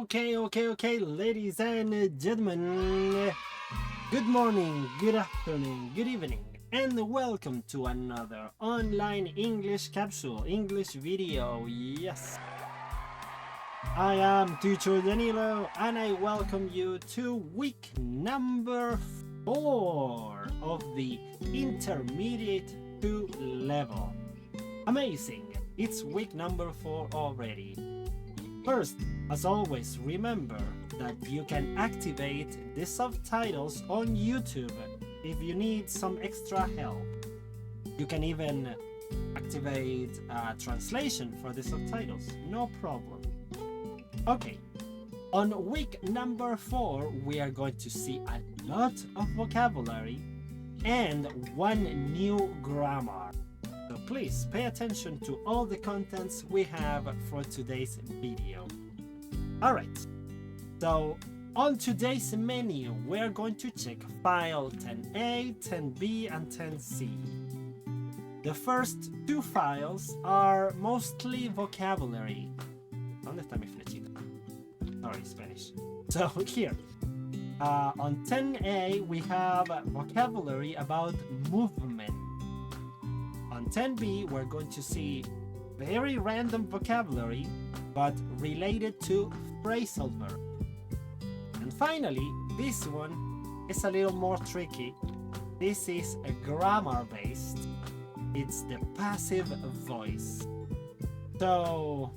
Okay, ladies and gentlemen. Good morning, good afternoon, good evening, and welcome to another online English capsule, English video. Yes, I am teacher Danilo, and I welcome you to week number 4 of the Intermediate 2 level. Amazing, it's week number 4 already. First, as always, remember that you can activate the subtitles on YouTube if you need some extra help. You can even activate a translation for the subtitles, no problem. Okay, on week number 4 we are going to see a lot of vocabulary and one new grammar. So please pay attention to all the contents we have for today's video. Alright, so on today's menu we're going to check file 10A, 10B and 10C. The first two files are mostly vocabulary. ¿Dónde está mi flechita? Sorry, Spanish. So here, on 10A we have vocabulary about movement. On 10B we're going to see very random vocabulary but related to phrasal verb. And finally, this one is a little more tricky. This is a grammar based. It's the passive voice. So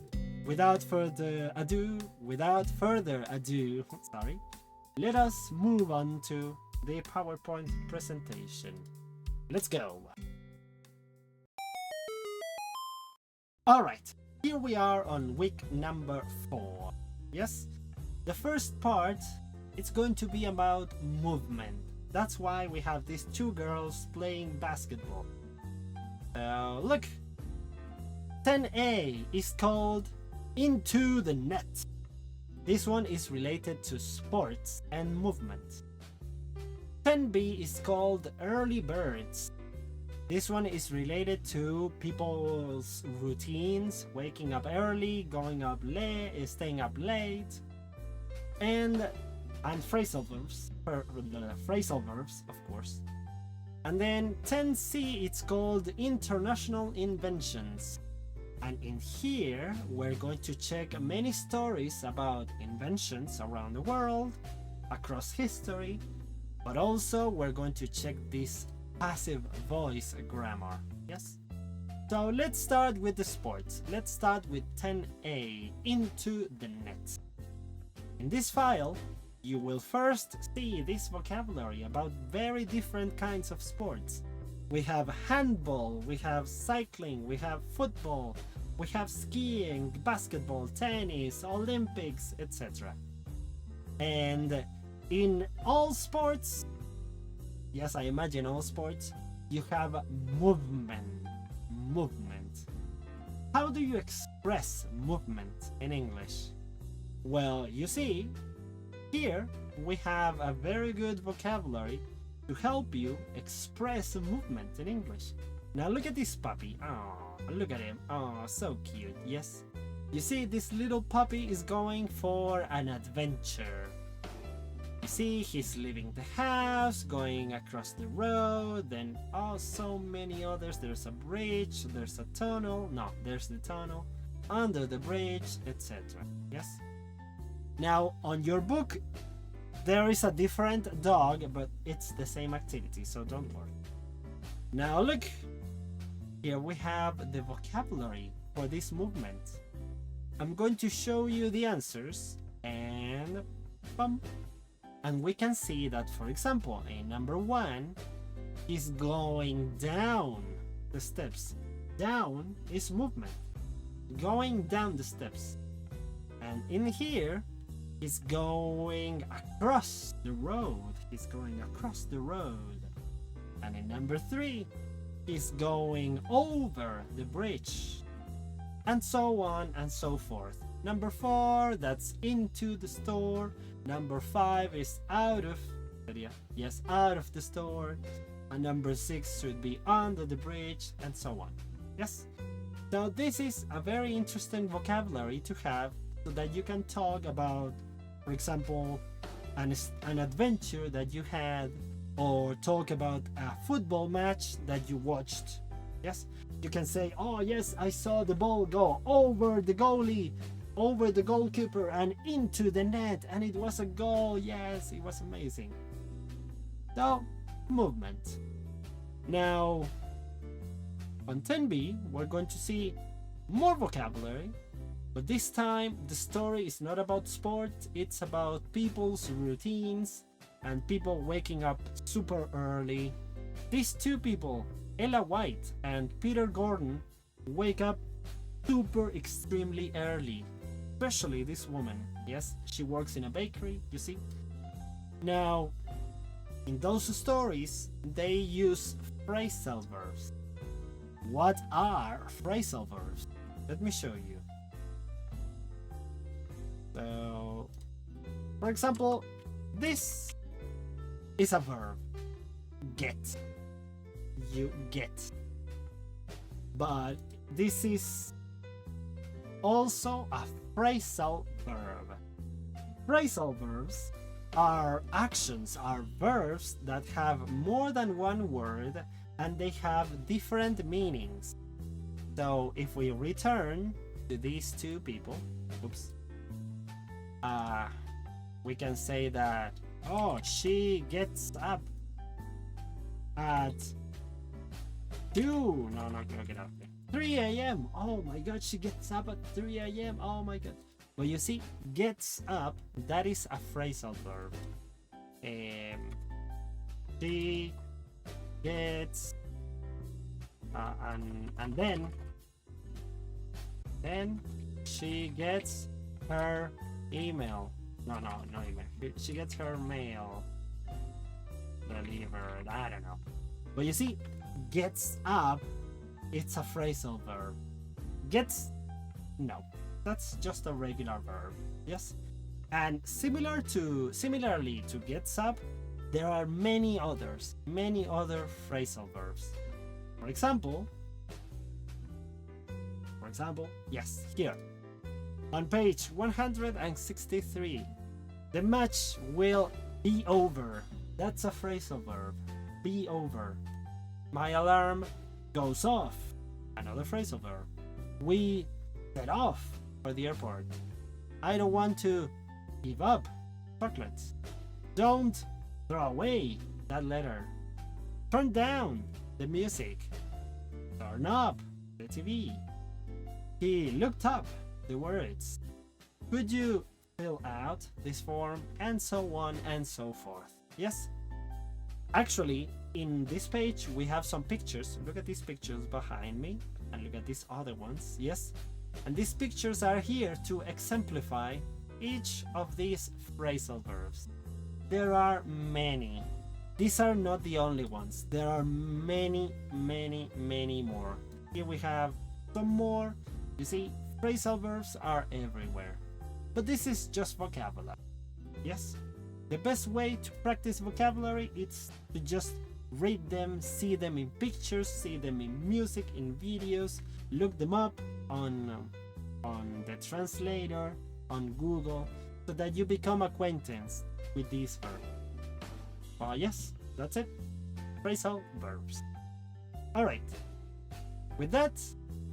without further ado, sorry, let us move on to the PowerPoint presentation. Let's go. Alright, here we are on week number 4. Yes, the first part, it's going to be about movement. That's why we have these two girls playing basketball. Look, 10A is called Into the Net. This one is related to sports and movement. 10B is called Early Birds. This one is related to people's routines, waking up early, going up late, staying up late, and phrasal verbs, of course. And then 10C, it's called International Inventions. And in here, we're going to check many stories about inventions around the world, across history, but also we're going to check this passive voice grammar. Yes, so let's start with the sports. Let's start with 10A, Into the Net. In this file you will first see this vocabulary about very different kinds of sports. We have handball, we have cycling, we have football, we have skiing, basketball, tennis, Olympics, etc. And in all sports, yes, I imagine all sports, you have movement. How do you express movement in English? Well, you see, here we have a very good vocabulary to help you express movement in English. Now look at this puppy. Oh, look at him. Oh, so cute. Yes. You see, this little puppy is going for an adventure. You see, he's leaving the house, going across the road, then so many others. There's a bridge, there's a tunnel. No, there's the tunnel, under the bridge, etc. Yes? Now, on your book, there is a different dog, but it's the same activity, so don't worry. Now look, here we have the vocabulary for this movement. I'm going to show you the answers, and bum. And we can see that, for example, in number 1, he's going down the steps. Down is movement, going down the steps. And in here, he's going across the road. He's going across the road. And in number 3, he's going over the bridge. And so on and so forth. Number 4, that's into the store. Number 5 is out of the store. And number 6 should be under the bridge, and so on. Yes? So this is a very interesting vocabulary to have so that you can talk about, for example, an adventure that you had, or talk about a football match that you watched. Yes, you can say, oh yes, I saw the ball go over the goalie, over the goalkeeper and into the net, and it was a goal. Yes, it was amazing. So, movement. Now, on 10b, we're going to see more vocabulary, but this time the story is not about sport, it's about people's routines and people waking up super early. These two people, Ella White and Peter Gordon, wake up super extremely early, especially this woman. Yes, she works in a bakery, you see. Now, in those stories, they use phrasal verbs. What are phrasal verbs? Let me show you. So, for example, this is a verb. Get. You get. But this is also a phrasal verb. Phrasal verbs are actions, are verbs that have more than one word and they have different meanings. So if we return to these two people, we can say that, oh, she gets up at 3 a.m. Oh my god, she gets up at 3 a.m. Oh my god. But you see, gets up, that is a phrasal verb. She gets and then she gets her email. No email. She gets her mail delivered. I don't know. But you see, gets up, it's a phrasal verb. Gets, no, that's just a regular verb. Yes, and similarly to gets up, there are many other phrasal verbs. For example, yes, here on page 163, the match will be over. That's a phrasal verb. Be over. My alarm goes off. Another phrasal verb. We set off for the airport. I don't want to give up chocolates. Don't throw away that letter. Turn down the music. Turn up the TV. He looked up the words. Could you fill out this form? And so on and so forth. Yes? Actually, in this page we have some pictures. Look at these pictures behind me and look at these other ones. Yes? And these pictures are here to exemplify each of these phrasal verbs. There are many. These are not the only ones. There are many more. Here we have some more. You see, phrasal verbs are everywhere. But this is just vocabulary. Yes? The best way to practice vocabulary is to just read them, see them in pictures, see them in music, in videos, look them up on the translator, on Google, so that you become acquainted with these verbs. Yes, that's it. Phrasal verbs. Alright. With that,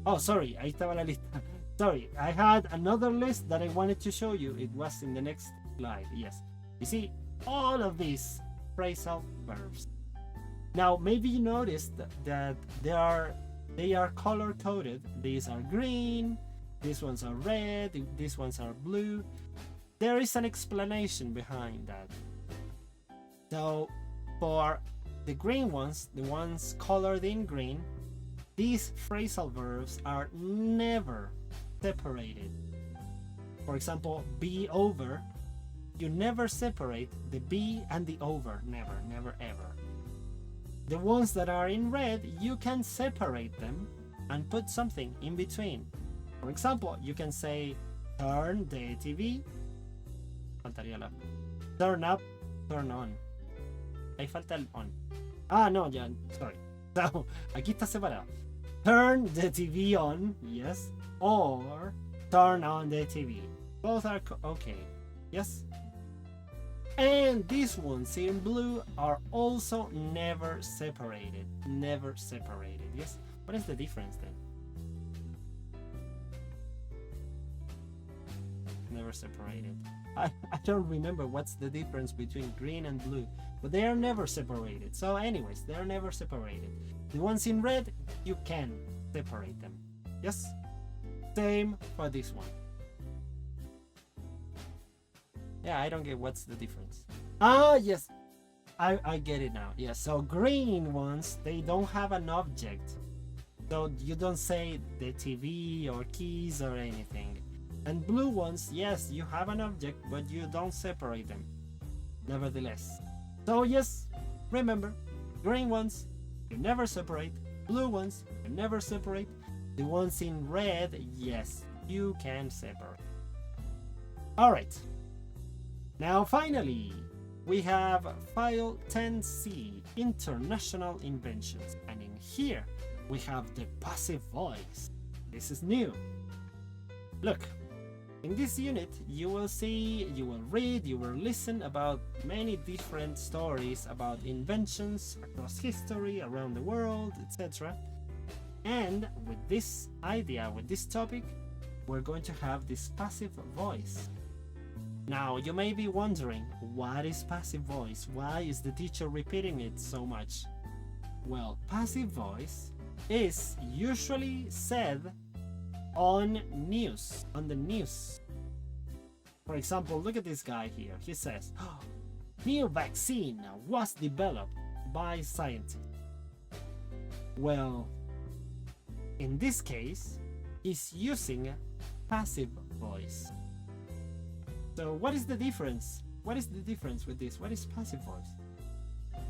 oh sorry, ahí estaba la lista. Sorry, I had another list that I wanted to show you. It was in the next slide. Yes. You see, all of these phrasal verbs. Now, maybe you noticed that they are color coded. These are green, these ones are red, these ones are blue. There is an explanation behind that. So, for the green ones, the ones colored in green, these phrasal verbs are never separated. For example, be over. You never separate the be and the over. Never ever. The ones that are in red, you can separate them and put something in between. For example, you can say turn the TV. Turn up, turn on. Ahí falta el on. No, ya, sorry. So, aquí está separado. Turn the TV on, yes, or turn on the TV. Both are okay. Yes. And these ones in blue are also never separated. Never separated. Yes. What is the difference then? Never separated. I don't remember what's the difference between green and blue, but they are never separated. So anyways, they are never separated. The ones in red, you can separate them. Yes? Same for this one. Yeah, I don't get what's the difference. Ah, yes. I get it now. Yeah, so green ones, they don't have an object. So you don't say the TV or keys or anything. And blue ones, yes, you have an object, but you don't separate them. Nevertheless. So yes, remember, green ones, you never separate. Blue ones, you never separate. The ones in red, yes, you can separate. Alright. Now finally, we have file 10C, International Inventions. And in here, we have the passive voice. This is new. Look, in this unit, you will see, you will read, you will listen about many different stories about inventions across history, around the world, etc. And with this idea, with this topic, we're going to have this passive voice. Now, you may be wondering, what is passive voice? Why is the teacher repeating it so much? Well, passive voice is usually said on news, on the news. For example, look at this guy here. He says, oh, new vaccine was developed by scientists. Well, in this case, he's using passive voice. So what is the difference? What is the difference with this? What is passive voice?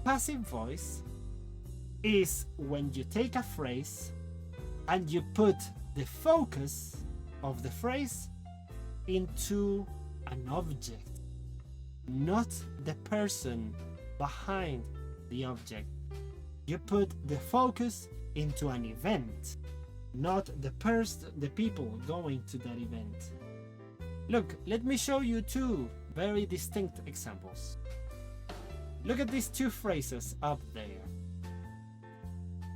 Passive voice is when you take a phrase and you put the focus of the phrase into an object, not the person behind the object. You put the focus into an event, not the people going to that event. Look, let me show you two very distinct examples. Look at these two phrases up there.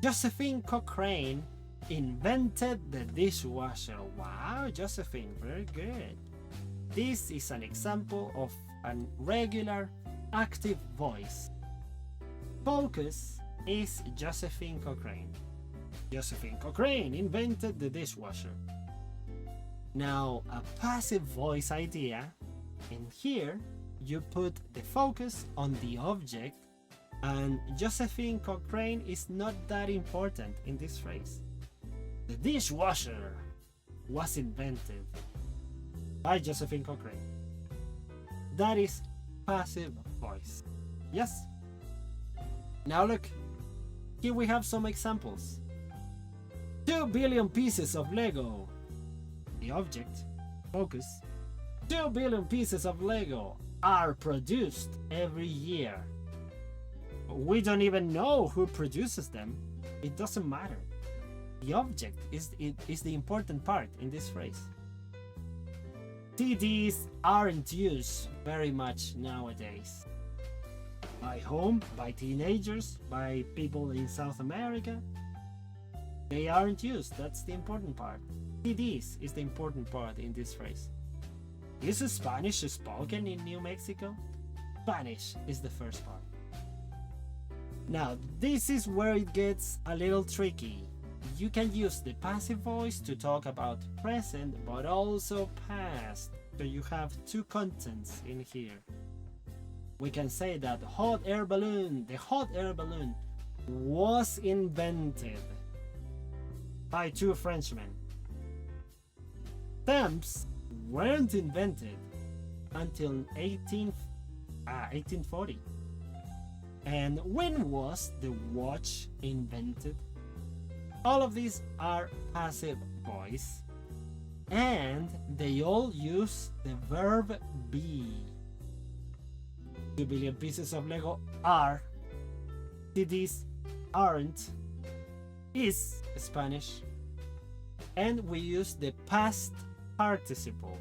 Josephine Cochrane invented the dishwasher. Wow, Josephine, very good. This is an example of a regular active voice. Focus is Josephine Cochrane. Josephine Cochrane invented the dishwasher. Now, a passive voice idea, in here you put the focus on the object, and Josephine Cochrane is not that important in this phrase. The dishwasher was invented by Josephine Cochrane. That is passive voice. Yes? Now look, here we have some examples. 2 billion pieces of Lego. The object, focus. 2 billion pieces of Lego are produced every year. We don't even know who produces them. It doesn't matter. The object is the important part in this phrase. CDs aren't used very much nowadays. By whom? By teenagers? By people in South America? They aren't used. That's the important part. CDs is the important part in this phrase. Is Spanish spoken in New Mexico? Spanish is the first part. Now, this is where it gets a little tricky. You can use the passive voice to talk about present, but also past. So you have two contents in here. We can say that the hot air balloon was invented by two Frenchmen. Stamps weren't invented until 1840. And when was the watch invented? All of these are passive voice, and they all use the verb be. 2 billion pieces of Lego are. CDs aren't. Is Spanish. And we use the past participle.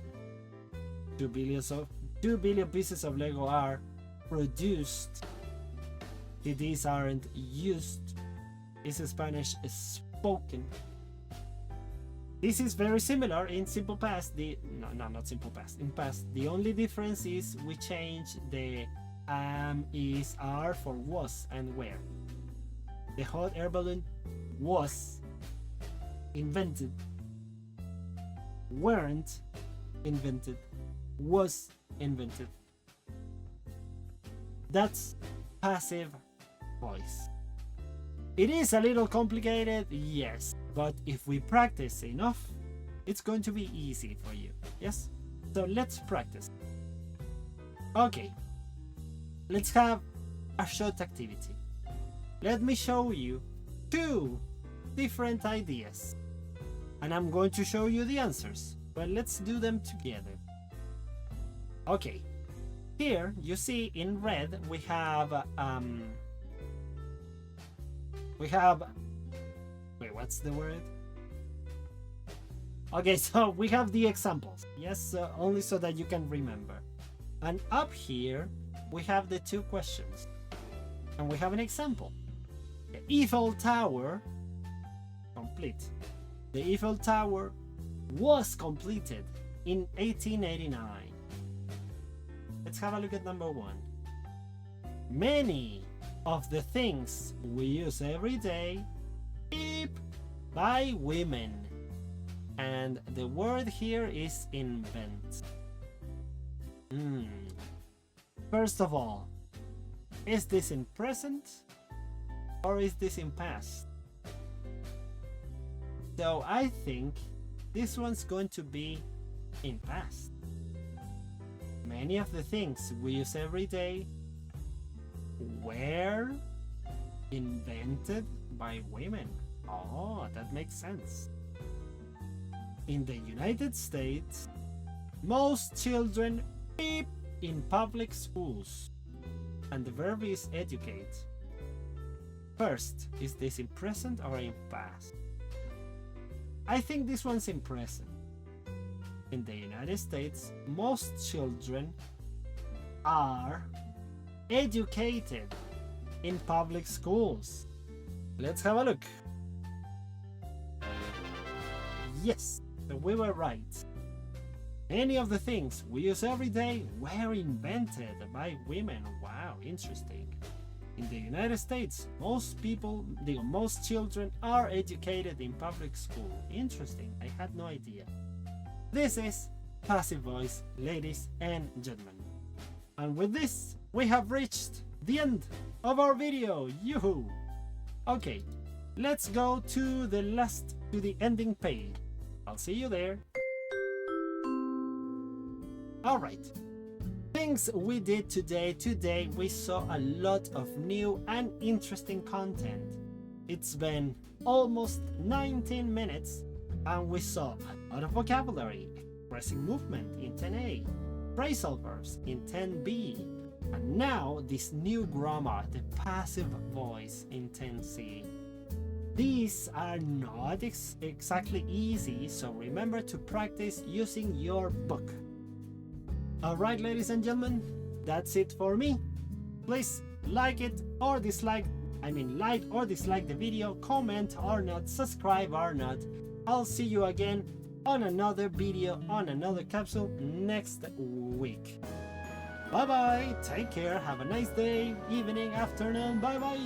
2 billion pieces of Lego are produced. These aren't used. Is Spanish spoken? This is very similar in simple past. Not simple past. In past, the only difference is we change the is, are for was and were. The hot air balloon was invented. Weren't invented. Was invented. That's passive voice. It is a little complicated, yes, but if we practice enough, it's going to be easy for you, yes? So let's practice. Okay, let's have a short activity. Let me show you 2 different ideas, and I'm going to show you the answers, but let's do them together. Okay, here you see in red we have wait, what's the word? Okay, so we have the examples, yes, only so that you can remember. And up here we have the 2 questions, and we have an example. The Eiffel Tower complete. The Eiffel Tower was completed in 1889. Let's have a look at number 1. Many of the things we use every day by women, and the word here is invent. First of all, is this in present or is this in past? So I think this one's going to be in past. Many of the things we use every day were invented by women. Oh, that makes sense. In the United States, most children beep in public schools, and the verb is educate. First, is this in present or in past? I think this one's in present. In the United States, most children are educated in public schools. Let's have a look. Yes, so we were right. Many of the things we use every day were invented by women. Wow, interesting. In the United States, most children are educated in public school. Interesting, I had no idea. This is passive voice, ladies and gentlemen. And with this, we have reached the end of our video. Yoo-hoo! Okay, let's go to the ending page. I'll see you there. Alright, things we did today. Today we saw a lot of new and interesting content. It's been almost 19 minutes and we saw a lot of vocabulary, expressing movement in 10A, phrasal verbs in 10B, and now this new grammar, the passive voice in 10C. These are not exactly easy, so remember to practice using your book. Alright, ladies and gentlemen, that's it for me. Please like or dislike the video, comment or not, subscribe or not. I'll see you again on another video, on another capsule next week. Bye bye, take care, have a nice day, evening, afternoon, bye bye.